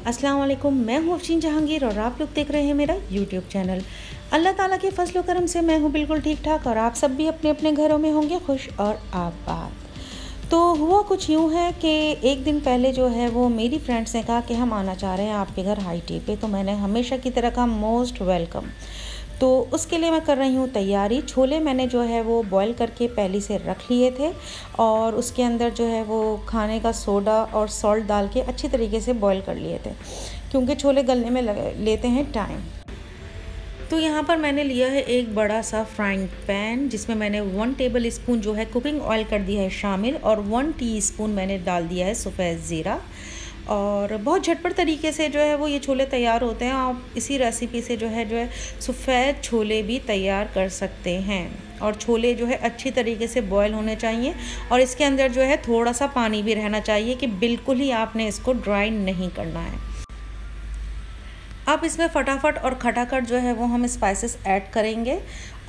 अस्सलाम वालेकुम। मैं हूँ अफशीन जहांगीर और आप लोग देख रहे हैं मेरा यूट्यूब चैनल। अल्लाह ताला के फजल व करम से मैं हूँ बिल्कुल ठीक ठाक और आप सब भी अपने अपने घरों में होंगे खुश और आबाद। तो हुआ कुछ यूँ है कि एक दिन पहले जो है वो मेरी फ्रेंड्स ने कहा कि हम आना चाह रहे हैं आपके घर हाई टी पे। तो मैंने हमेशा की तरह कहा मोस्ट वेलकम। तो उसके लिए मैं कर रही हूँ तैयारी। छोले मैंने जो है वो बॉईल करके पहले से रख लिए थे और उसके अंदर जो है वो खाने का सोडा और सॉल्ट डाल के अच्छी तरीके से बॉईल कर लिए थे, क्योंकि छोले गलने में लेते हैं टाइम। तो यहाँ पर मैंने लिया है एक बड़ा सा फ्राइंग पैन, जिसमें मैंने 1 टेबल स्पून जो है कुकिंग ऑयल कर दिया है शामिल और 1 टीस्पून मैंने डाल दिया है सफ़ेद ज़ीरा। और बहुत झटपट तरीके से जो है वो ये छोले तैयार होते हैं। आप इसी रेसिपी से जो है सफ़ेद छोले भी तैयार कर सकते हैं। और छोले जो है अच्छी तरीके से बॉयल होने चाहिए और इसके अंदर जो है थोड़ा सा पानी भी रहना चाहिए कि बिल्कुल ही आपने इसको ड्राई नहीं करना है। अब इसमें फटाफट और खटाखट जो है वो हम स्पाइसेस ऐड करेंगे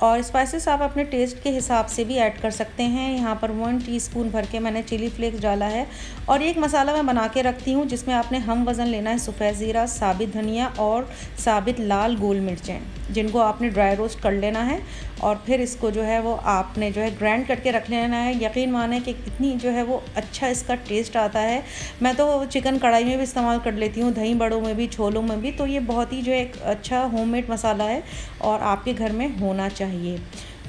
और स्पाइसेस आप अपने टेस्ट के हिसाब से भी ऐड कर सकते हैं। यहाँ पर 1 टीस्पून भर के मैंने चिली फ्लेक्स डाला है और एक मसाला मैं बना के रखती हूँ जिसमें आपने हम वज़न लेना है सफ़ेद ज़ीरा, साबित धनिया और साबित लाल गोल मिर्चें, जिनको आपने ड्राई रोस्ट कर लेना है और फिर इसको जो है वो आपने जो है ग्राइंड करके रख लेना है। यकीन माने कि इतनी जो है वो अच्छा इसका टेस्ट आता है। मैं तो चिकन कढ़ाई में भी इस्तेमाल कर लेती हूँ, दही बड़ों में भी, छोलों में भी। तो ये बहुत ही जो है एक अच्छा होममेड मसाला है और आपके घर में होना चाहिए।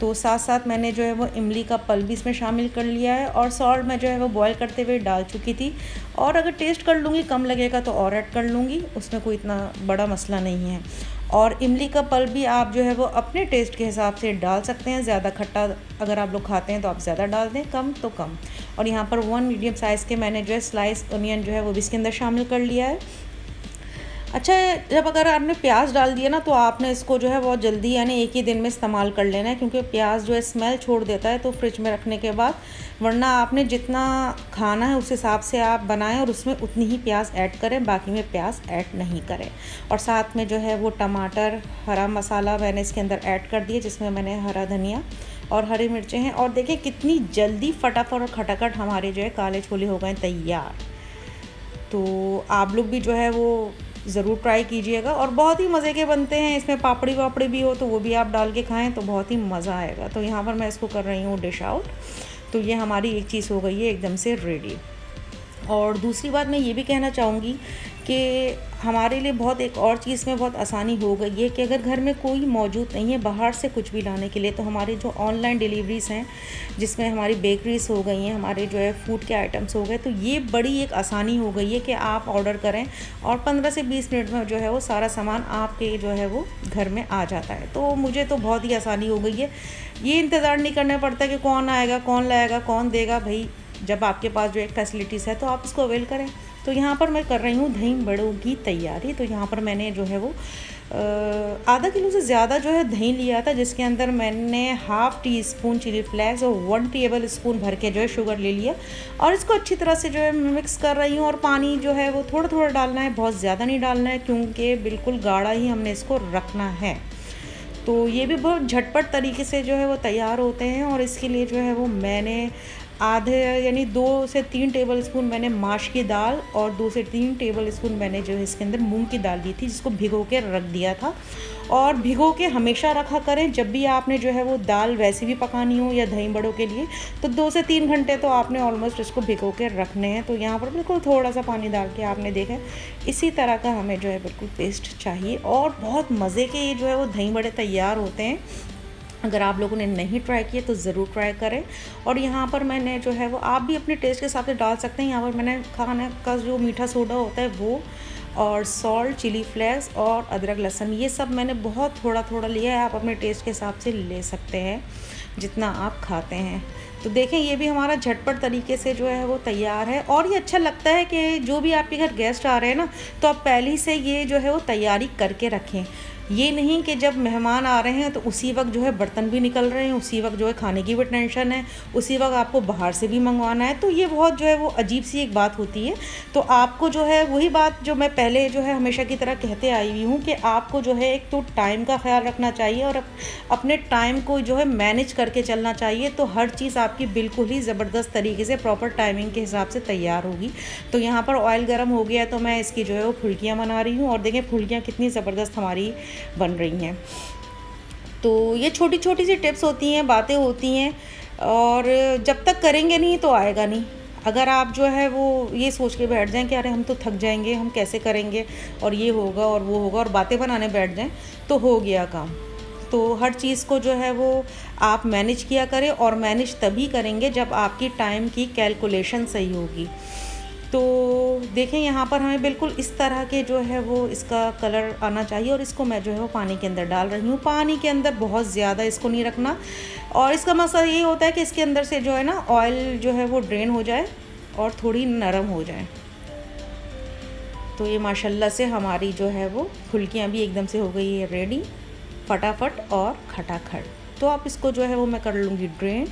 तो साथ साथ मैंने जो है वो इमली का पल्प भी इसमें शामिल कर लिया है और सॉल्ट मैं जो है वो बॉईल करते हुए डाल चुकी थी और अगर टेस्ट कर लूँगी कम लगेगा तो और ऐड कर लूँगी, उसमें कोई इतना बड़ा मसला नहीं है। और इमली का पल्प भी आप जो है वो अपने टेस्ट के हिसाब से डाल सकते हैं। ज़्यादा खट्टा अगर आप लोग खाते हैं तो आप ज़्यादा डाल दें, कम तो कम। और यहाँ पर 1 मीडियम साइज़ के मैंने जो है स्लाइस अनियन जो है वो भी इसके अंदर शामिल कर लिया है। अच्छा, जब अगर आपने प्याज डाल दिया ना तो आपने इसको जो है बहुत जल्दी यानी एक ही दिन में इस्तेमाल कर लेना है, क्योंकि प्याज जो है स्मेल छोड़ देता है तो फ्रिज में रखने के बाद, वरना आपने जितना खाना है उस हिसाब से आप बनाएं और उसमें उतनी ही प्याज ऐड करें, बाकी में प्याज ऐड नहीं करें। और साथ में जो है वो टमाटर, हरा मसाला मैंने इसके अंदर ऐड कर दिया, जिसमें मैंने हरा धनिया और हरी मिर्चें हैं। और देखिए कितनी जल्दी फटाफट और खटाखट हमारे जो है काले छोले हो गए तैयार। तो आप लोग भी जो है वो ज़रूर ट्राई कीजिएगा और बहुत ही मज़े के बनते हैं। इसमें पापड़ी वापड़ी भी हो तो वो भी आप डाल के खाएं तो बहुत ही मज़ा आएगा। तो यहाँ पर मैं इसको कर रही हूँ डिश आउट। तो ये हमारी एक चीज़ हो गई है एकदम से रेडी। और दूसरी बात मैं ये भी कहना चाहूँगी कि हमारे लिए बहुत एक और चीज़ में बहुत आसानी हो गई है कि अगर घर में कोई मौजूद नहीं है बाहर से कुछ भी लाने के लिए, तो हमारी जो ऑनलाइन डिलीवरीज़ हैं, जिसमें हमारी बेकरीज़ हो गई हैं, हमारे जो है फूड के आइटम्स हो गए, तो ये बड़ी एक आसानी हो गई है कि आप ऑर्डर करें और 15 से 20 मिनट में जो है वो सारा सामान आपके जो है वो घर में आ जाता है। तो मुझे तो बहुत ही आसानी हो गई है। ये इंतज़ार नहीं करना पड़ता कि कौन आएगा, कौन लाएगा, कौन देगा। भाई जब आपके पास जो एक फैसिलिटीज़ है तो आप इसको अवेल करें। तो यहाँ पर मैं कर रही हूँ दही बड़ों की तैयारी। तो यहाँ पर मैंने जो है वो आधा किलो से ज़्यादा जो है दही लिया था, जिसके अंदर मैंने ½ टीस्पून चिली फ्लेक्स और 1 टेबल स्पून भर के जो है शुगर ले लिया और इसको अच्छी तरह से जो है मिक्स कर रही हूँ। और पानी जो है वो थोड़ा थोड़ा डालना है, बहुत ज़्यादा नहीं डालना है, क्योंकि बिल्कुल गाढ़ा ही हमने इसको रखना है। तो ये भी बहुत झटपट तरीके से जो है वो तैयार होते हैं। और इसके लिए जो है वो मैंने आधे यानी 2 से 3 टेबल स्पून मैंने माश की दाल और 2 से 3 टेबल स्पून मैंने जो है इसके अंदर मूंग की दाल ली थी, जिसको भिगो के रख दिया था। और भिगो के हमेशा रखा करें जब भी आपने जो है वो दाल वैसे भी पकानी हो या दही बड़ों के लिए, तो 2 से 3 घंटे तो आपने ऑलमोस्ट इसको भिगो के रखने हैं। तो यहाँ पर बिल्कुल थोड़ा सा पानी डाल के आपने देखा इसी तरह का हमें जो है बिल्कुल पेस्ट चाहिए और बहुत मज़े के ये जो है वो दही बड़े तैयार होते हैं। अगर आप लोगों ने नहीं ट्राई किए तो ज़रूर ट्राई करें। और यहाँ पर मैंने जो है वो आप भी अपने टेस्ट के हिसाब से डाल सकते हैं। यहाँ पर मैंने खाने का जो मीठा सोडा होता है वो और सॉल्ट, चिली फ्लेक्स और अदरक लहसुन, ये सब मैंने बहुत थोड़ा थोड़ा लिया है। आप अपने टेस्ट के हिसाब से ले सकते हैं जितना आप खाते हैं। तो देखें ये भी हमारा झटपट तरीके से जो है वो तैयार है। और ये अच्छा लगता है कि जो भी आपके घर गेस्ट आ रहे हैं ना, तो आप पहले से ये जो है वो तैयारी करके रखें। ये नहीं कि जब मेहमान आ रहे हैं तो उसी वक्त जो है बर्तन भी निकल रहे हैं, उसी वक्त जो है खाने की भी टेंशन है, उसी वक्त आपको बाहर से भी मंगवाना है। तो ये बहुत जो है वो अजीब सी एक बात होती है। तो आपको जो है वही बात जो मैं पहले जो है हमेशा की तरह कहते आई हुई हूँ कि आपको जो है एक तो टाइम का ख्याल रखना चाहिए और अपने टाइम को जो है मैनेज करके चलना चाहिए। तो हर चीज़ आपकी बिल्कुल ही ज़बरदस्त तरीके से प्रॉपर टाइमिंग के हिसाब से तैयार होगी। तो यहाँ पर ऑयल गर्म हो गया तो मैं इसकी जो है वो फुल्कियाँ बना रही हूँ और देखें फुल्कियाँ कितनी ज़बरदस्त हमारी बन रही हैं। तो ये छोटी छोटी सी टिप्स होती हैं, बातें होती हैं, और जब तक करेंगे नहीं तो आएगा नहीं। अगर आप जो है वो ये सोच के बैठ जाएं कि अरे हम तो थक जाएंगे, हम कैसे करेंगे और ये होगा और वो होगा, और बातें बनाने बैठ जाएं तो हो गया काम। तो हर चीज़ को जो है वो आप मैनेज किया करें, और मैनेज तभी करेंगे जब आपकी टाइम की कैलकुलेशन सही होगी। तो देखें यहाँ पर हमें बिल्कुल इस तरह के जो है वो इसका कलर आना चाहिए, और इसको मैं जो है वो पानी के अंदर डाल रही हूँ। पानी के अंदर बहुत ज़्यादा इसको नहीं रखना, और इसका मसला ये होता है कि इसके अंदर से जो है ना ऑयल जो है वो ड्रेन हो जाए और थोड़ी नरम हो जाए। तो ये माशाल्लाह से हमारी जो है वो फुल्कियाँ भी एकदम से हो गई है रेडी, फटाफट और खटाखट। तो आप इसको जो है वो मैं कर लूँगी ड्रेन,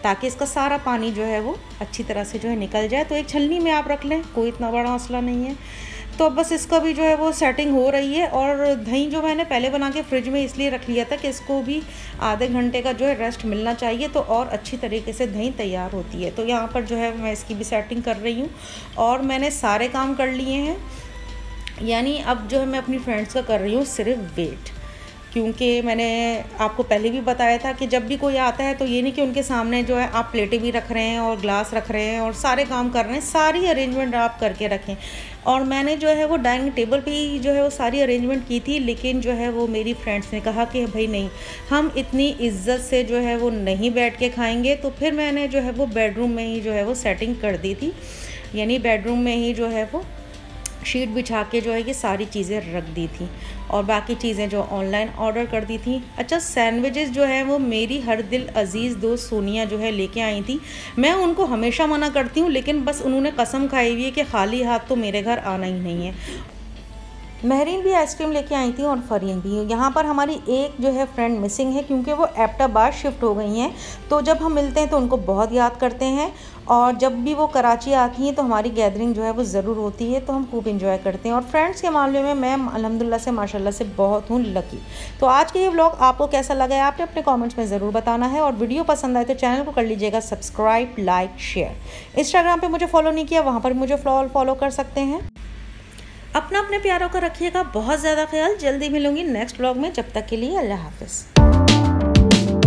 ताकि इसका सारा पानी जो है वो अच्छी तरह से जो है निकल जाए। तो एक छलनी में आप रख लें, कोई इतना बड़ा मसला नहीं है। तो बस इसका भी जो है वो सेटिंग हो रही है। और दही जो मैंने पहले बना के फ्रिज में इसलिए रख लिया था कि इसको भी आधे घंटे का जो है रेस्ट मिलना चाहिए, तो और अच्छी तरीके से दही तैयार होती है। तो यहाँ पर जो है मैं इसकी भी सेटिंग कर रही हूँ, और मैंने सारे काम कर लिए हैं। यानी अब जो है मैं अपनी फ्रेंड्स का कर रही हूँ सिर्फ वेट, क्योंकि मैंने आपको पहले भी बताया था कि जब भी कोई आता है तो ये नहीं कि उनके सामने जो है आप प्लेटें भी रख रहे हैं और ग्लास रख रहे हैं और सारे काम कर रहे हैं, सारी अरेंजमेंट आप करके रखें। और मैंने जो है वो डाइनिंग टेबल पे ही जो है वो सारी अरेंजमेंट की थी, लेकिन जो है वो मेरी फ्रेंड्स ने कहा कि भाई नहीं, हम इतनी इज्जत से जो है वो नहीं बैठ के खाएंगे। तो फिर मैंने जो है वो बेडरूम में ही जो है वो सेटिंग कर दी थी, यानी बेडरूम में ही जो है वो शीट बिछा के जो है ये सारी चीज़ें रख दी थी, और बाकी चीज़ें जो ऑनलाइन ऑर्डर कर दी थी। अच्छा, सैंडविचेस जो है वो मेरी हर दिल अजीज़ दोस्त सोनिया जो है लेके आई थी। मैं उनको हमेशा मना करती हूँ, लेकिन बस उन्होंने कसम खाई हुई है कि खाली हाथ तो मेरे घर आना ही नहीं है। महरीन भी आइसक्रीम लेके आई थी और फरीन भी। यहाँ पर हमारी एक जो है फ्रेंड मिसिंग है, क्योंकि वो एबटाबाद शिफ्ट हो गई हैं। तो जब हम मिलते हैं तो उनको बहुत याद करते हैं, और जब भी वो कराची आती हैं तो हमारी गैदरिंग जो है वो ज़रूर होती है, तो हम खूब इंजॉय करते हैं। और फ्रेंड्स के मामले में मैं अल्हम्दुलिल्लाह से माशाल्लाह से बहुत हूँ लकी। तो आज के ये व्लॉग आपको कैसा लगा है आपने अपने कमेंट्स में ज़रूर बताना है, और वीडियो पसंद आए तो चैनल को कर लीजिएगा सब्सक्राइब, लाइक, शेयर। इंस्टाग्राम पर मुझे फॉलो नहीं किया, वहाँ पर मुझे फॉलो कर सकते हैं। अपना अपने प्यारों का रखिएगा बहुत ज़्यादा ख्याल। जल्दी मिलूंगी नेक्स्ट ब्लॉग में, जब तक के लिए अल्लाह हाफ़िज़।